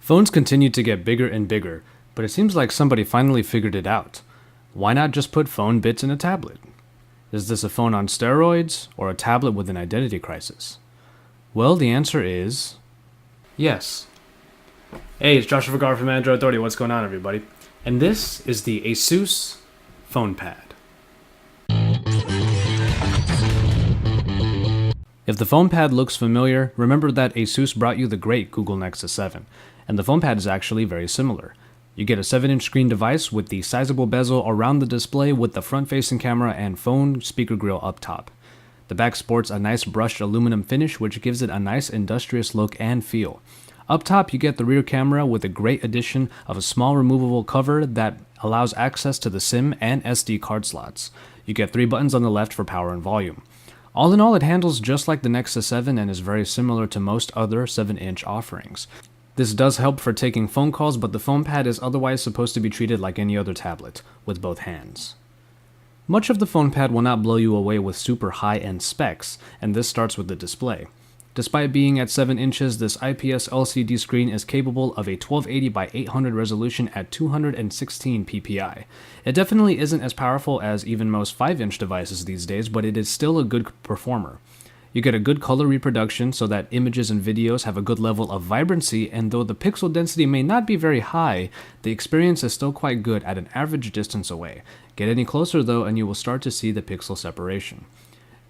Phones continue to get bigger and bigger, but it seems like somebody finally figured it out. Why not just put phone bits in a tablet? Is this a phone on steroids, or a tablet with an identity crisis? Well, the answer is yes. Hey, it's Joshua Vergara from Android Authority. What's going on, everybody? And this is the ASUS FonePad. If the FonePad looks familiar, remember that ASUS brought you the great Google Nexus 7, and the FonePad is actually very similar. You get a 7-inch screen device with the sizable bezel around the display with the front-facing camera and phone speaker grill up top. The back sports a nice brushed aluminum finish which gives it a nice industrious look and feel. Up top you get the rear camera with a great addition of a small removable cover that allows access to the SIM and SD card slots. You get 3 buttons on the left for power and volume. All in all, it handles just like the Nexus 7 and is very similar to most other 7-inch offerings. This does help for taking phone calls, but the FonePad is otherwise supposed to be treated like any other tablet, with both hands. Much of the FonePad will not blow you away with super high-end specs, and this starts with the display. Despite being at 7 inches, this IPS LCD screen is capable of a 1280 by 800 resolution at 216 ppi. It definitely isn't as powerful as even most 5-inch devices these days, but it is still a good performer. You get a good color reproduction so that images and videos have a good level of vibrancy, and though the pixel density may not be very high, the experience is still quite good at an average distance away. Get any closer though and you will start to see the pixel separation.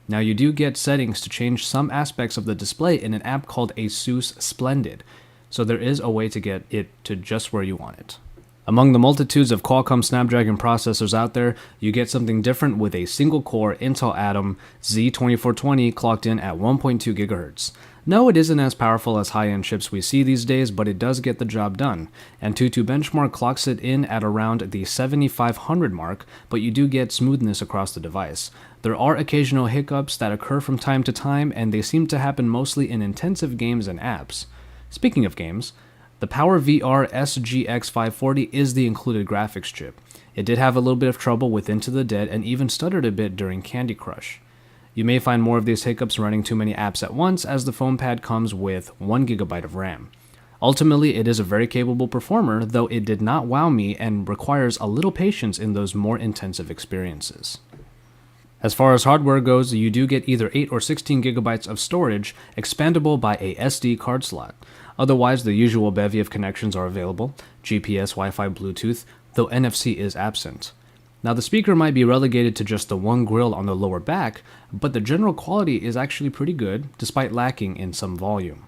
Now you do get settings to change some aspects of the display in an app called ASUS Splendid, so there is a way to get it to just where you want it. Among the multitudes of Qualcomm Snapdragon processors out there, you get something different with a single-core Intel Atom Z2420 clocked in at 1.2 GHz. No, it isn't as powerful as high-end chips we see these days, but it does get the job done. Antutu Benchmark clocks it in at around the 7500 mark, but you do get smoothness across the device. There are occasional hiccups that occur from time to time, and they seem to happen mostly in intensive games and apps. Speaking of games, the PowerVR SGX 540 is the included graphics chip. It did have a little bit of trouble with Into the Dead and even stuttered a bit during Candy Crush. You may find more of these hiccups running too many apps at once, as the FonePad comes with 1 GB of RAM. Ultimately, it is a very capable performer, though it did not wow me and requires a little patience in those more intensive experiences. As far as hardware goes, you do get either 8 or 16 GB of storage, expandable by a SD card slot. Otherwise, the usual bevy of connections are available, GPS, Wi-Fi, Bluetooth, though NFC is absent. Now the speaker might be relegated to just the one grill on the lower back, but the general quality is actually pretty good, despite lacking in some volume.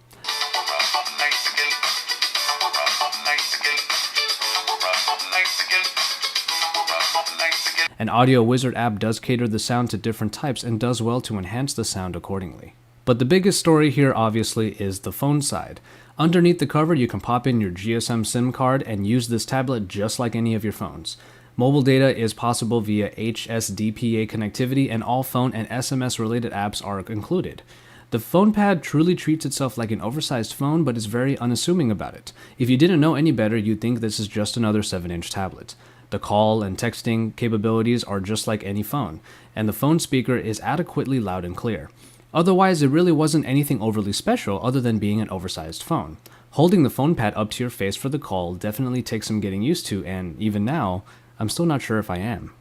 An Audio Wizard app does cater the sound to different types and does well to enhance the sound accordingly. But the biggest story here obviously is the phone side. Underneath the cover you can pop in your GSM SIM card and use this tablet just like any of your phones. Mobile data is possible via HSDPA connectivity, and all phone and SMS related apps are included. The FonePad truly treats itself like an oversized phone, but is very unassuming about it. If you didn't know any better, you'd think this is just another 7-inch tablet. The call and texting capabilities are just like any phone, and the phone speaker is adequately loud and clear. Otherwise, it really wasn't anything overly special other than being an oversized phone. Holding the FonePad up to your face for the call definitely takes some getting used to, and even now, I'm still not sure if I am.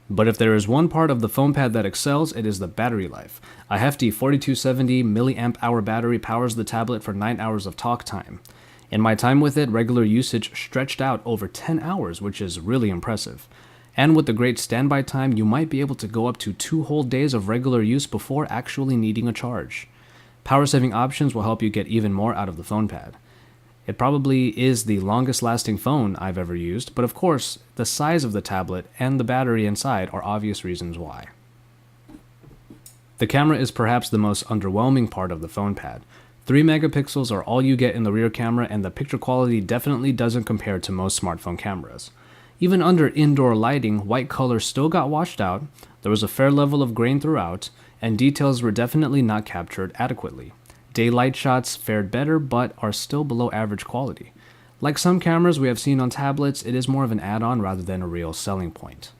But if there is one part of the FonePad that excels, it is the battery life. A hefty 4270 mAh battery powers the tablet for 9 hours of talk time. In my time with it, regular usage stretched out over 10 hours, which is really impressive. And with the great standby time, you might be able to go up to 2 whole days of regular use before actually needing a charge. Power saving options will help you get even more out of the FonePad. It probably is the longest lasting phone I've ever used, but of course, the size of the tablet and the battery inside are obvious reasons why. The camera is perhaps the most underwhelming part of the FonePad. 3 megapixels are all you get in the rear camera, and the picture quality definitely doesn't compare to most smartphone cameras. Even under indoor lighting, white color still got washed out, there was a fair level of grain throughout, and details were definitely not captured adequately. Daylight shots fared better, but are still below average quality. Like some cameras we have seen on tablets, it is more of an add-on rather than a real selling point.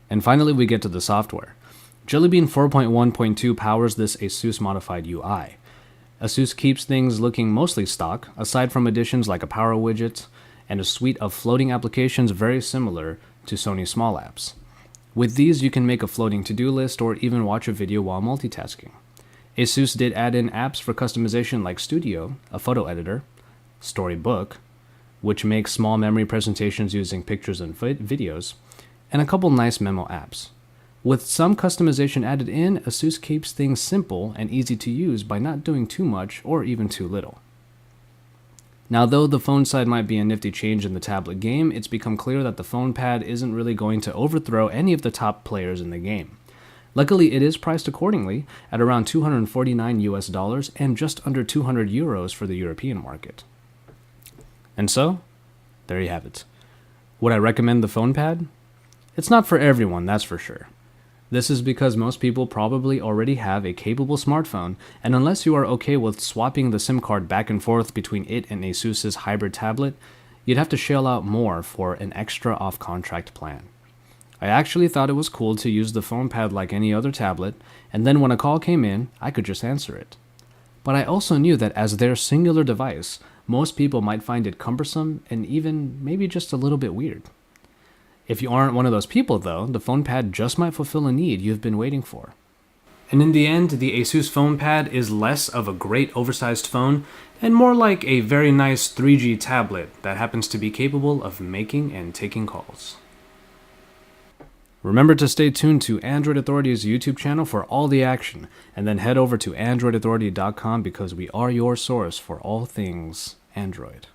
And finally we get to the software. Jelly Bean 4.1.2 powers this ASUS modified UI. ASUS keeps things looking mostly stock, aside from additions like a power widget and a suite of floating applications very similar to Sony's small apps. With these, you can make a floating to-do list or even watch a video while multitasking. ASUS did add in apps for customization like Studio, a photo editor, Storybook, which makes small memory presentations using pictures and videos, and a couple nice memo apps. With some customization added in, ASUS keeps things simple and easy to use by not doing too much or even too little. Now, though the phone side might be a nifty change in the tablet game, it's become clear that the FonePad isn't really going to overthrow any of the top players in the game. Luckily, it is priced accordingly at around $249 and just under €200 for the European market. And so, there you have it. Would I recommend the FonePad? It's not for everyone, that's for sure. This is because most people probably already have a capable smartphone, and unless you are okay with swapping the SIM card back and forth between it and ASUS's hybrid tablet, you'd have to shell out more for an extra off-contract plan. I actually thought it was cool to use the FonePad like any other tablet, and then when a call came in, I could just answer it. But I also knew that as their singular device, most people might find it cumbersome and even maybe just a little bit weird. If you aren't one of those people, though, the FonePad just might fulfill a need you've been waiting for. And in the end, the ASUS FonePad is less of a great oversized phone and more like a very nice 3G tablet that happens to be capable of making and taking calls. Remember to stay tuned to Android Authority's YouTube channel for all the action, and then head over to androidauthority.com because we are your source for all things Android.